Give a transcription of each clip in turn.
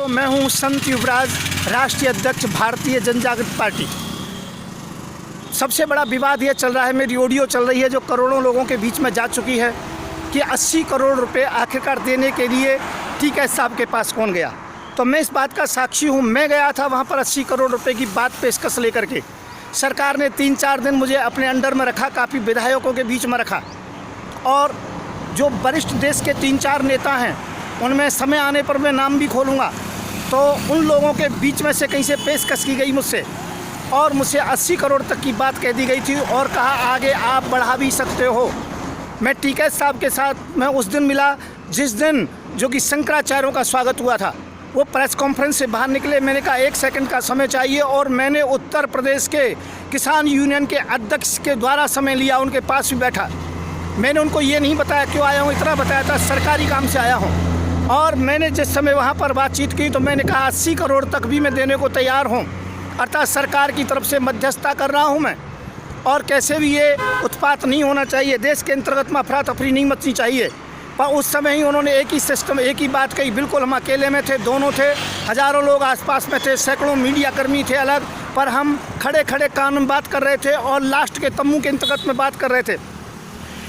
मैं हूं संत युवराज, राष्ट्रीय अध्यक्ष भारतीय जनजागृति पार्टी। सबसे बड़ा विवाद ये चल रहा है, मेरी ऑडियो चल रही है जो करोड़ों लोगों के बीच में जा चुकी है कि 80 करोड़ रुपए आखिरकार देने के लिए टीकैत साहब के पास कौन गया। तो मैं इस बात का साक्षी हूँ, मैं गया था वहाँ पर 80 करोड़ रुपए की बात पेशकश लेकर के। सरकार ने 3-4 दिन मुझे अपने अंडर में रखा, काफ़ी विधायकों के बीच में रखा, और जो वरिष्ठ देश के 3-4 नेता हैं उनमें समय आने पर मैं नाम भी खोलूँगा। तो उन लोगों के बीच में से कहीं से पेशकश की गई मुझसे, और मुझसे 80 करोड़ तक की बात कह दी गई थी और कहा आगे आप बढ़ा भी सकते हो। मैं टीकैत साहब के साथ मैं उस दिन मिला जिस दिन जो कि शंकराचार्यों का स्वागत हुआ था। वो प्रेस कॉन्फ्रेंस से बाहर निकले, मैंने कहा 1 सेकंड का समय चाहिए, और मैंने उत्तर प्रदेश के किसान यूनियन के अध्यक्ष के द्वारा समय लिया, उनके पास भी बैठा। मैंने उनको ये नहीं बताया क्यों आया हूँ, इतना बताया था सरकारी काम से आया हूँ। और मैंने जिस समय वहाँ पर बातचीत की तो मैंने कहा 80 करोड़ तक भी मैं देने को तैयार हूँ, अर्थात सरकार की तरफ से मध्यस्थता कर रहा हूँ मैं, और कैसे भी ये उत्पात नहीं होना चाहिए, देश के अंतर्गत में अफरा तफरी नहीं मचनी चाहिए। पर उस समय ही उन्होंने एक ही सिस्टम, एक ही बात कही। बिल्कुल हम अकेले में थे, दोनों थे, हज़ारों लोग आसपास में थे, सैकड़ों मीडिया कर्मी थे अलग, पर हम खड़े खड़े कान में बात कर रहे थे और लास्ट के तम्बू के अंतर्गत में बात कर रहे थे।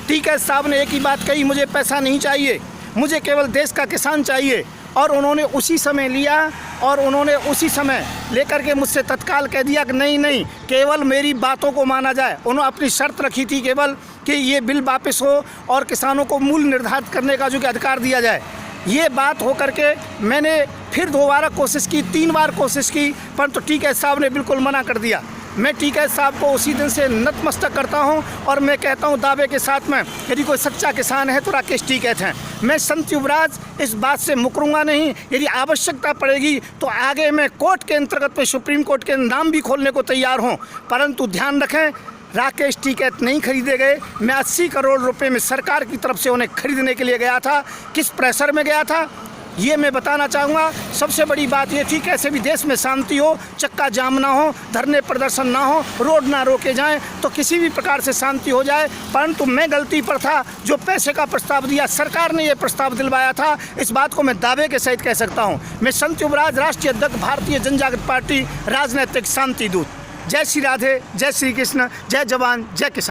टीकैत साहब ने एक ही बात कही, मुझे पैसा नहीं चाहिए, मुझे केवल देश का किसान चाहिए। और उन्होंने उसी समय लिया और उन्होंने उसी समय लेकर के मुझसे तत्काल कह दिया कि नहीं, केवल मेरी बातों को माना जाए। उन्होंने अपनी शर्त रखी थी केवल कि ये बिल वापस हो और किसानों को मूल्य निर्धारित करने का जो कि अधिकार दिया जाए। ये बात हो करके मैंने फिर दोबारा कोशिश की, 3 बार कोशिश की, परंतु टीकैत साहब ने बिल्कुल मना कर दिया। मैं टीकैत साहब को उसी दिन से नतमस्तक करता हूं और मैं कहता हूं दावे के साथ में, यदि कोई सच्चा किसान है तो राकेश टीकैत हैं। मैं संत युवराज इस बात से मुकरूंगा नहीं। यदि आवश्यकता पड़ेगी तो आगे मैं कोर्ट के अंतर्गत में सुप्रीम कोर्ट के नाम भी खोलने को तैयार हूं, परंतु ध्यान रखें राकेश टीकैत नहीं खरीदे गए। मैं 80 करोड़ रुपए में सरकार की तरफ से उन्हें खरीदने के लिए गया था। किस प्रेशर में गया था ये मैं बताना चाहूँगा। सबसे बड़ी बात ये थी कैसे भी देश में शांति हो, चक्का जाम ना हो, धरने प्रदर्शन ना हो, रोड ना रोके जाएं, तो किसी भी प्रकार से शांति हो जाए। परंतु मैं गलती पर था जो पैसे का प्रस्ताव दिया, सरकार ने ये प्रस्ताव दिलवाया था, इस बात को मैं दावे के सहित कह सकता हूँ। मैं संत युवराज, राष्ट्रीय अध्यक्ष भारतीय जनजागृति पार्टी, राजनीतिक शांति दूत। जय श्री राधे, जय श्री कृष्ण, जय जवान, जय किसान।